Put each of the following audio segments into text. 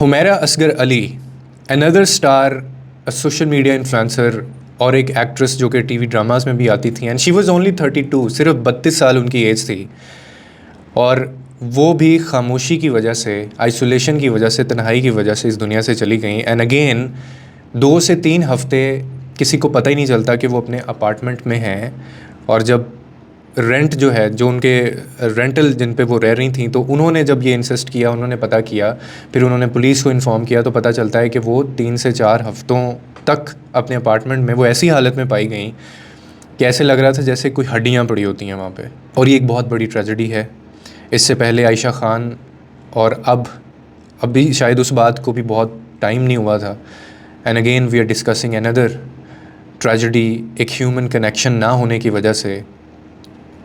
Humaira Asghar Ali, another star, social media influencer और एक actress जो कि टीवी ड्रामास में भी आती थी, एंड शी वाज ओनली 32, सिर्फ 32 साल उनकी एज थी। और वो भी खामोशी की वजह से, आइसोलेशन की वजह से, तन्हाई की वजह से इस दुनिया से चली गई। एंड अगेन 2 से 3 हफ्ते किसी को पता ही नहीं चलता कि वो अपने अपार्टमेंट में हैं। और जब रेंट जो है, जो उनके रेंटल जिन पे वो रह रही थी, तो उन्होंने जब ये इंसिस्ट किया, उन्होंने पता किया, फिर उन्होंने पुलिस को इन्फॉर्म किया, तो पता चलता है कि वो 3 से 4 हफ्तों तक अपने अपार्टमेंट में वो ऐसी हालत में पाई गई कि ऐसे लग रहा था जैसे कोई हड्डियाँ पड़ी होती हैं वहाँ पे। और ये एक बहुत बड़ी ट्रेजेडी है। इससे पहले आयशा ख़ान, और अभी शायद उस बात को भी बहुत टाइम नहीं हुआ था। And again we are discussing another tragedy. एक ह्यूमन कनेक्शन ना होने की वजह से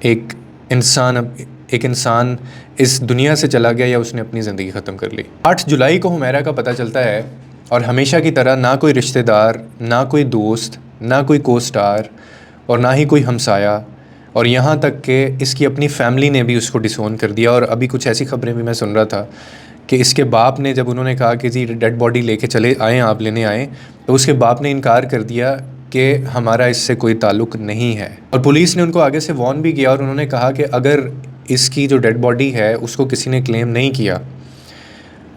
एक इंसान इस दुनिया से चला गया, या उसने अपनी ज़िंदगी ख़त्म कर ली। 8 जुलाई को हुमैरा का पता चलता है, और हमेशा की तरह ना कोई रिश्तेदार, ना कोई दोस्त, ना कोई को स्टार, और ना ही कोई हमसाया, और यहाँ तक कि इसकी अपनी फैमिली ने भी उसको डिसोन कर दिया। और अभी कुछ ऐसी खबरें भी मैं सुन रहा था कि इसके बाप ने, जब उन्होंने कहा कि जी डेड बॉडी लेके चले आएँ, आप लेने आएँ, तो उसके बाप ने इनकार कर दिया कि हमारा इससे कोई ताल्लुक़ नहीं है। और पुलिस ने उनको आगे से वार्न भी किया, और उन्होंने कहा कि अगर इसकी जो डेड बॉडी है उसको किसी ने क्लेम नहीं किया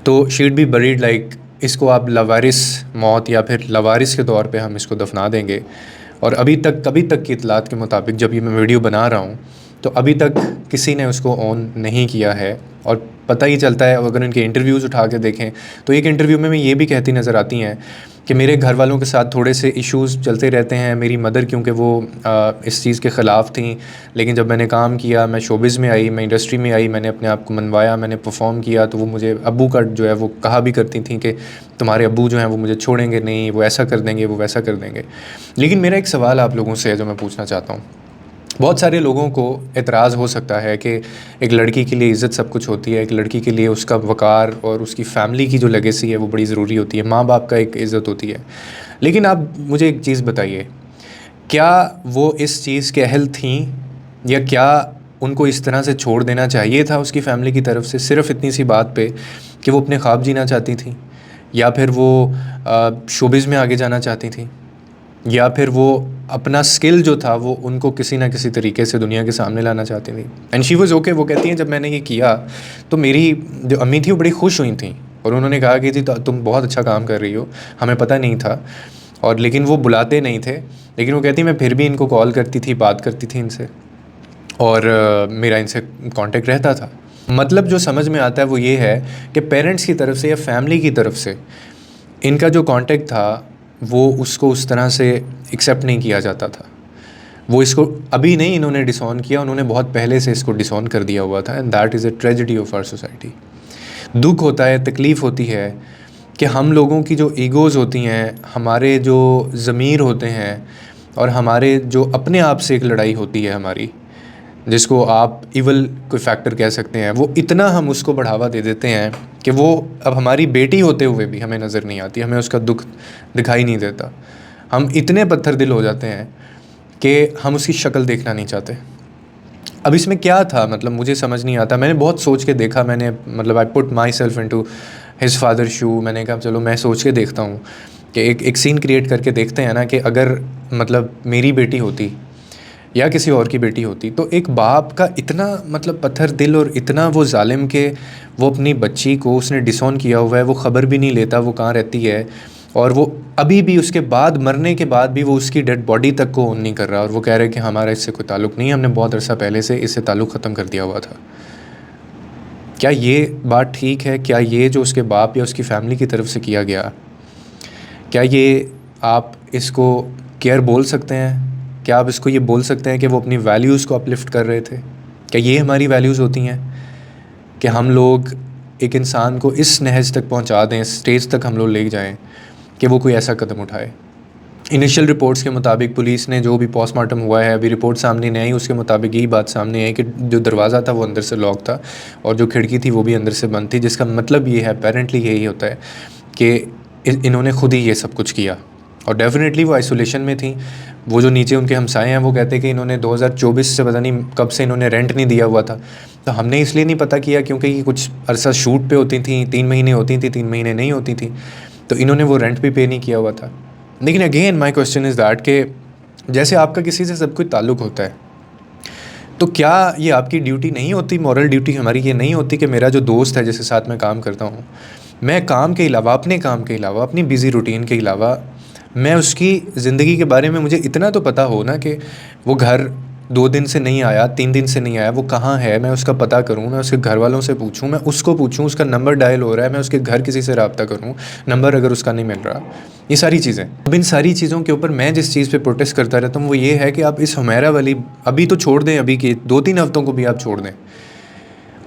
तो she would be buried, like इसको आप लवारिस मौत या फिर लवारिस के तौर पे हम इसको दफना देंगे। और कभी तक की इतलात के मुताबिक, जब ये मैं वीडियो बना रहा हूँ, तो अभी तक किसी ने उसको ऑन नहीं किया है। और पता ही चलता है, अगर इनके इंटरव्यूज़ उठा के देखें तो एक इंटरव्यू में ये भी कहती नज़र आती हैं कि मेरे घर वालों के साथ थोड़े से इश्यूज़ चलते रहते हैं। मेरी मदर, क्योंकि वो इस चीज़ के ख़िलाफ़ थी, लेकिन जब मैंने काम किया, मैं शोबिज़ में आई, मैं इंडस्ट्री में आई, मैंने अपने आप को मनवाया, मैंने परफॉर्म किया, तो वो मुझे अब्बू का जो है वो कहा भी करती थी कि तुम्हारे अब्बू जो हैं वो मुझे छोड़ेंगे नहीं, वो ऐसा कर देंगे, वो वैसा कर देंगे। लेकिन मेरा एक सवाल आप लोगों से है जो मैं पूछना चाहता हूँ। बहुत सारे लोगों को एतराज़ हो सकता है कि एक लड़की के लिए इज़्ज़त सब कुछ होती है, एक लड़की के लिए उसका वक़ार और उसकी फ़ैमिली की जो लेगेसी है वो बड़ी ज़रूरी होती है, माँ बाप का एक इज़्ज़त होती है। लेकिन आप मुझे एक चीज़ बताइए, क्या वो इस चीज़ के अहल थीं, या क्या उनको इस तरह से छोड़ देना चाहिए था उसकी फ़ैमिली की तरफ से, सिर्फ़ इतनी सी बात पे कि वो अपने ख्वाब जीना चाहती थी, या फिर वो शोबिज़ में आगे जाना चाहती थी, या फिर वो अपना स्किल जो था वो उनको किसी ना किसी तरीके से दुनिया के सामने लाना चाहती थी। And she was okay. वो कहती हैं जब मैंने ये किया तो मेरी जो अम्मी थी वो बड़ी खुश हुई थी, और उन्होंने कहा कि जी तुम बहुत अच्छा काम कर रही हो, हमें पता नहीं था। और लेकिन वो बुलाते नहीं थे, लेकिन वो कहती मैं फिर भी इनको कॉल करती थी, बात करती थी इनसे, और मेरा इनसे कांटेक्ट रहता था। मतलब जो समझ में आता है वो ये है कि पेरेंट्स की तरफ से या फैमिली की तरफ से इनका जो कांटेक्ट था वो उसको उस तरह से एक्सेप्ट नहीं किया जाता था। वो इसको अभी नहीं इन्होंने डिसऑन किया, उन्होंने बहुत पहले से इसको डिसऑन कर दिया हुआ था। And that is a tragedy of our society. दुख होता है, तकलीफ़ होती है कि हम लोगों की जो ईगोज़ होती हैं, हमारे जो ज़मीर होते हैं, और हमारे जो अपने आप से एक लड़ाई होती है हमारी, जिसको आप इवल कोई फैक्टर कह सकते हैं, वो इतना हम उसको बढ़ावा दे देते हैं कि वो अब हमारी बेटी होते हुए भी हमें नज़र नहीं आती, हमें उसका दुख दिखाई नहीं देता। हम इतने पत्थर दिल हो जाते हैं कि हम उसकी शक्ल देखना नहीं चाहते। अब इसमें क्या था, मतलब मुझे समझ नहीं आता। मैंने बहुत सोच के देखा, मैंने मतलब I put myself into his father shoe. मैंने कहा चलो मैं सोच के देखता हूँ कि एक सीन क्रिएट करके देखते हैं ना, कि अगर मतलब मेरी बेटी होती या किसी और की बेटी होती, तो एक बाप का इतना मतलब पत्थर दिल और इतना वो जालिम के वो अपनी बच्ची को उसने डिसऑन किया हुआ है, वो ख़बर भी नहीं लेता वो कहाँ रहती है, और वो अभी भी उसके बाद, मरने के बाद भी वो उसकी डेड बॉडी तक को ऑन नहीं कर रहा, और वो कह रहे हैं कि हमारा इससे कोई ताल्लुक़ नहीं है, हमने बहुत अरसा पहले से इससे ताल्लुक़ ख़त्म कर दिया हुआ था। क्या ये बात ठीक है? क्या ये जो उसके बाप या उसकी फ़ैमिली की तरफ से किया गया, क्या ये आप इसको केयर बोल सकते हैं? क्या आप इसको ये बोल सकते हैं कि वो अपनी वैल्यूज़ को अपलिफ्ट कर रहे थे? क्या ये हमारी वैल्यूज़ होती हैं कि हम लोग एक इंसान को इस नहज तक पहुंचा दें, स्टेज तक हम लोग ले जाएं कि वो कोई ऐसा कदम उठाए? इनिशियल रिपोर्ट्स के मुताबिक, पुलिस ने जो भी पोस्टमार्टम हुआ है, अभी रिपोर्ट सामने नहीं आई, उसके मुताबिक यही बात सामने आई कि जो दरवाज़ा था वो अंदर से लॉक था, और जो खिड़की थी वो भी अंदर से बंद थी, जिसका मतलब ये है, अपेरेंटली यही होता है कि इन्होंने खुद ही ये सब कुछ किया। और डेफिनेटली वो आइसोलेशन में थी। वो जो नीचे उनके हमसाए हैं वो कहते हैं कि इन्होंने 2024 से पता नहीं कब से इन्होंने रेंट नहीं दिया हुआ था, तो हमने इसलिए नहीं पता किया क्योंकि ये कुछ अरसा शूट पे होती थी, 3 महीने होती थी, 3 महीने नहीं होती थी, तो इन्होंने वो रेंट भी पे नहीं किया हुआ था। लेकिन again my question is that कि जैसे आपका किसी से सब कुछ ताल्लुक़ होता है, तो क्या ये आपकी ड्यूटी नहीं होती, मॉरल ड्यूटी हमारी ये नहीं होती कि मेरा जो दोस्त है जिसके साथ मैं काम करता हूँ, मैं काम के अलावा, अपने काम के अलावा, अपनी बिज़ी रूटीन के अलावा, मैं उसकी ज़िंदगी के बारे में मुझे इतना तो पता हो ना कि वो घर 2 दिन से नहीं आया, 3 दिन से नहीं आया, वो कहाँ है, मैं उसका पता करूँ, मैं उसके घर वालों से पूछूँ, मैं उसको पूछूँ, उसका नंबर डायल हो रहा है, मैं उसके घर किसी से रब्ता करूँ, नंबर अगर उसका नहीं मिल रहा, ये सारी चीज़ें। अब इन सारी चीज़ों के ऊपर मैं जिस चीज़ पे प्रोटेस्ट करता रहता हूँ वो ये है कि आप इस हुमैरा वाली, अभी तो छोड़ दें, अभी के 2-3 हफ्तों को भी आप छोड़ दें,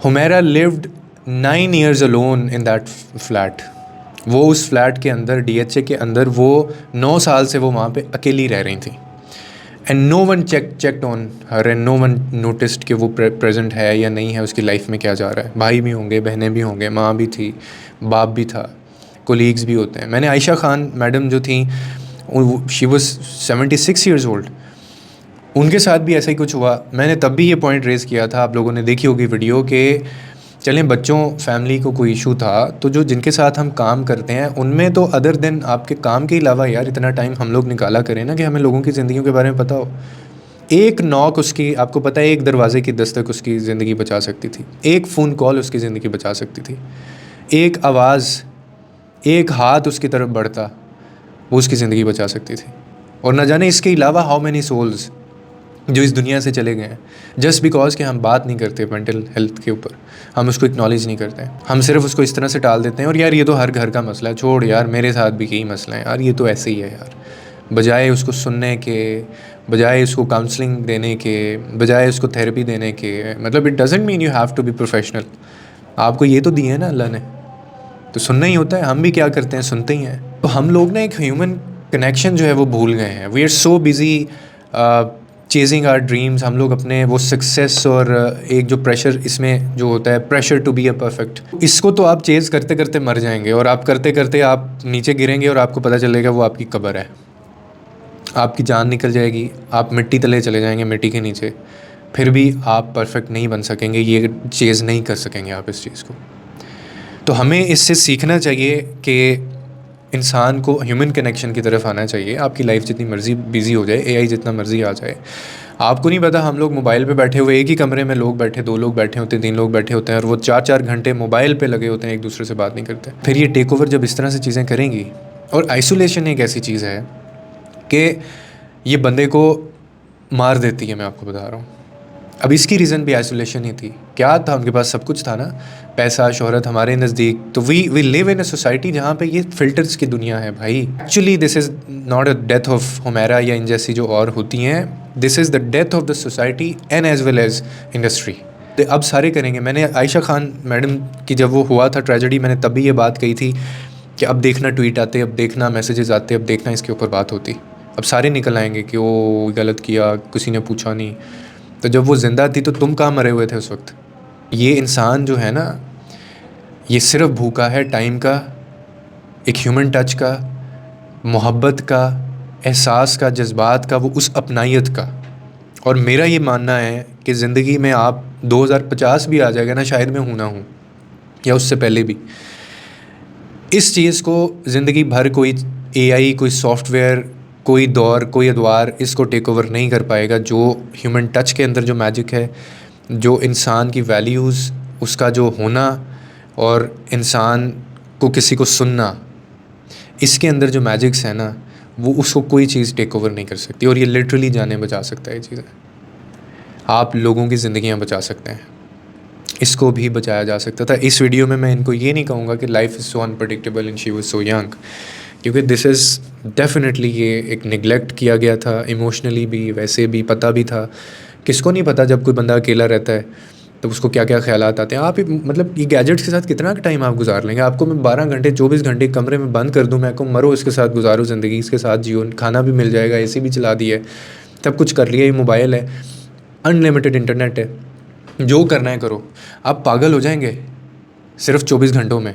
Humaira lived 9 years alone in that flat. वो उस फ्लैट के अंदर, DHA के अंदर, वो 9 साल से वो वहाँ पे अकेली रह रही थी। And no one checked on her and no one noticed कि वो प्रेजेंट है या नहीं है, उसकी लाइफ में क्या जा रहा है। भाई भी होंगे, बहनें भी होंगे, माँ भी थी, बाप भी था, कोलीग्स भी होते हैं। मैंने आयशा खान मैडम जो थी, शी वाज 76 years old, उनके साथ भी ऐसा ही कुछ हुआ। मैंने तब भी ये पॉइंट रेज़ किया था, आप लोगों ने देखी होगी वीडियो, कि चलें बच्चों, फैमिली को कोई इशू था, तो जो जिनके साथ हम काम करते हैं उनमें तो अदर देन आपके काम के अलावा यार इतना टाइम हम लोग निकाला करें ना कि हमें लोगों की ज़िंदगियों के बारे में पता हो। एक नॉक उसकी, आपको पता है, एक दरवाजे की दस्तक उसकी ज़िंदगी बचा सकती थी, एक फ़ोन कॉल उसकी ज़िंदगी बचा सकती थी, एक आवाज़, एक हाथ उसकी तरफ बढ़ता, वो उसकी ज़िंदगी बचा सकती थी। और न जाने इसके अलावा हाउ मैनी सोल्स जो इस दुनिया से चले गए हैं, जस्ट बिकॉज कि हम बात नहीं करते मेंटल हेल्थ के ऊपर, हम उसको एक्नॉलेज नहीं करते, हम सिर्फ उसको इस तरह से टाल देते हैं, और यार ये तो हर घर का मसला है, छोड़ यार, मेरे साथ भी यही मसला है यार, ये तो ऐसे ही है यार। बजाय उसको सुनने के, बजाय उसको काउंसलिंग देने के, बजाय उसको थेरेपी देने के, मतलब it doesn't mean you have to be professional, आपको ये तो दिए है ना अल्लाह ने, तो सुनना ही होता है। हम भी क्या करते हैं, सुनते ही हैं। तो हम लोग ना एक ह्यूमन कनेक्शन जो है वो भूल गए हैं। We are so busy chasing our dreams. हम लोग अपने वो सक्सेस और एक जो प्रेशर इसमें जो होता है, pressure to be a perfect, इसको तो आप चेज़ करते करते मर जाएंगे, और आप करते करते आप नीचे गिरेंगे और आपको पता चलेगा वो आपकी कब्र है, आपकी जान निकल जाएगी, आप मिट्टी तले चले जाएंगे, मिट्टी के नीचे। फिर भी आप परफेक्ट नहीं बन सकेंगे, ये चेज़ नहीं कर सकेंगे आप इस चीज़ को। तो हमें इससे सीखना चाहिए कि इंसान को ह्यूमन कनेक्शन की तरफ आना चाहिए। आपकी लाइफ जितनी मर्ज़ी बिज़ी हो जाए, AI जितना मर्ज़ी आ जाए, आपको नहीं पता, हम लोग मोबाइल पे बैठे हुए, एक ही कमरे में लोग बैठे, 2 लोग बैठे होते हैं, 3 लोग बैठे होते हैं, और वो 4-4 घंटे मोबाइल पे लगे होते हैं, एक दूसरे से बात नहीं करते। फिर ये टेक ओवर जब इस तरह से चीज़ें करेंगी, और आइसोलेशन एक ऐसी चीज़ है कि ये बंदे को मार देती है, मैं आपको बता रहा हूँ। अब इसकी रीज़न भी आइसोलेशन ही थी। क्या था उनके पास? सब कुछ था ना, पैसा, शोहरत, हमारे नज़दीक। तो we live in a society जहाँ पे ये फ़िल्टर्स की दुनिया है भाई। Actually this is not a death of Humaira या इन जैसी जो और होती हैं, this is the death of the society and as well as industry. तो अब सारे करेंगे। मैंने आयशा खान मैडम की जब वो हुआ था ट्रेजेडी, मैंने तब भी ये बात कही थी कि अब देखना ट्वीट आते, अब देखना मैसेजेस आते, अब देखना इसके ऊपर बात होती। अब सारे निकल आएंगे कि वो गलत किया, किसी ने पूछा नहीं। तो जब वो ज़िंदा थी तो तुम कहाँ मरे हुए थे उस वक्त? ये इंसान जो है ना, ये सिर्फ भूखा है टाइम का, एक ह्यूमन टच का, मोहब्बत का, एहसास का, जज्बात का, वो उस अपनायत का। और मेरा ये मानना है कि ज़िंदगी में आप 2050 भी आ जाएगा ना, शायद मैं हूँ ना हूँ, या उससे पहले भी, इस चीज़ को ज़िंदगी भर कोई AI, कोई सॉफ्टवेयर, कोई दौर, कोई अदवार इसको टेक ओवर नहीं कर पाएगा। जो ह्यूमन टच के अंदर जो मैजिक है, जो इंसान की वैल्यूज़, उसका जो होना, और इंसान को किसी को सुनना, इसके अंदर जो मैजिक्स है ना, वो उसको कोई चीज़ टेक ओवर नहीं कर सकती। और ये लिटरली जाने बचा सकता है। ये चीज़ें आप लोगों की ज़िंदगियाँ बचा सकते हैं, इसको भी बचाया जा सकता था। इस वीडियो में मैं इनको ये नहीं कहूँगा कि life is so unpredictable and she was so young, क्योंकि दिस इज़ डेफिनेटली ये एक निगलेक्ट किया गया था, इमोशनली भी, वैसे भी। पता भी था, किसको नहीं पता जब कोई बंदा अकेला रहता है तो उसको क्या क्या ख्यालात आते हैं। आप मतलब ये गैजेट्स के साथ कितना टाइम आप गुजार लेंगे? आपको मैं 12 घंटे 24 घंटे कमरे में बंद कर दूँ, मैं को मरो इसके साथ, गुजारो ज़िंदगी इसके साथ, जियो, खाना भी मिल जाएगा, AC भी चला दी है, सब कुछ कर लिया, ये मोबाइल है, अनलिमिटेड इंटरनेट है, जो करना है करो। आप पागल हो जाएंगे सिर्फ 24 घंटों में।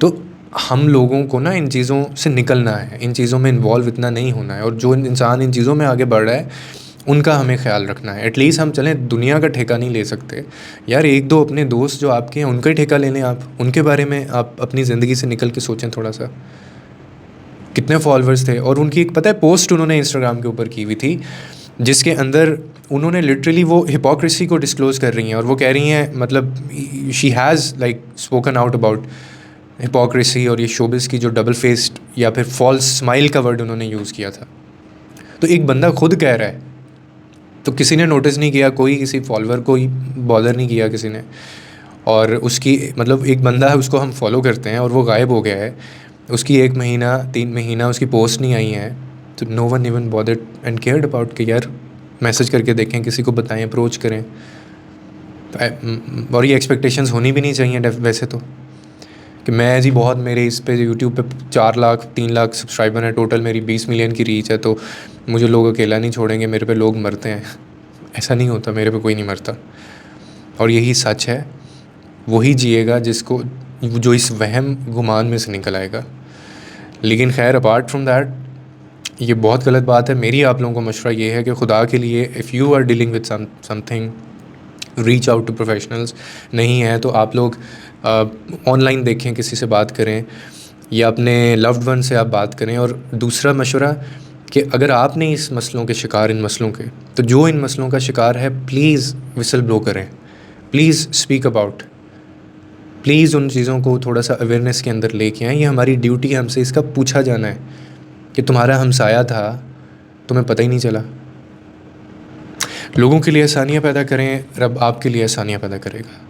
तो हम लोगों को ना इन चीज़ों से निकलना है, इन चीज़ों में इन्वॉल्व इतना नहीं होना है। और जो इंसान इन चीज़ों में आगे बढ़ रहा है उनका हमें ख्याल रखना है। एटलीस्ट हम चलें, दुनिया का ठेका नहीं ले सकते यार, एक दो अपने दोस्त जो आपके हैं उनका ही ठेका ले लें आप, उनके बारे में आप अपनी ज़िंदगी से निकल के सोचें थोड़ा सा। कितने फॉलोअर्स थे, और उनकी एक पता है पोस्ट उन्होंने इंस्टाग्राम के ऊपर की हुई थी जिसके अंदर उन्होंने लिटरली वो हिपोक्रेसी को डिस्क्लोज़ कर रही हैं, और वो कह रही हैं मतलब she has like spoken out about hypocrisy और ये शोबिस की जो डबल फेस्ड या फिर फॉल्स स्माइल का वर्ड उन्होंने यूज़ किया था। तो एक बंदा खुद कह रहा है तो किसी ने नोटिस नहीं किया, कोई किसी फॉलोअर को ही बॉदर नहीं किया किसी ने, और उसकी मतलब एक बंदा है उसको हम फॉलो करते हैं और वो गायब हो गया है, उसकी 1 महीना 3 महीना उसकी पोस्ट नहीं आई है, तो no one even bothered and cared about कि यार मैसेज करके देखें, किसी को बताएं, अप्रोच करें। और ये एक्सपेक्टेशंस होनी भी नहीं चाहिए वैसे तो, कि मैं जी बहुत मेरे इस पे यूट्यूब पे 4 लाख 3 लाख सब्सक्राइबर हैं, टोटल मेरी 20 मिलियन की रीच है, तो मुझे लोग अकेला नहीं छोड़ेंगे, मेरे पे लोग मरते हैं। ऐसा नहीं होता, मेरे पे कोई नहीं मरता, और यही सच है। वही जिएगा जिसको जो इस वहम गुमान में से निकल आएगा। लेकिन खैर अपार्ट फ्रॉम दैट, ये बहुत गलत बात है। मेरी आप लोगों को मशवरा ये है कि खुदा के लिए if you are dealing with something, reach out to professionals. नहीं है तो आप लोग ऑनलाइन देखें, किसी से बात करें या अपने लव्ड वन से आप बात करें। और दूसरा मशवरा कि अगर आप नहीं इस मसलों के शिकार, इन मसलों के, तो जो इन मसलों का शिकार है प्लीज़ विसल ब्लो करें, प्लीज़ स्पीक अबाउट, प्लीज़ उन चीज़ों को थोड़ा सा अवेयरनेस के अंदर लेके आएँ। ये हमारी ड्यूटी है, हमसे इसका पूछा जाना है कि तुम्हारा हमसाया था, तुम्हें पता ही नहीं चला। लोगों के लिए आसानियाँ पैदा करें, रब आपके लिए आसानियाँ पैदा करेगा।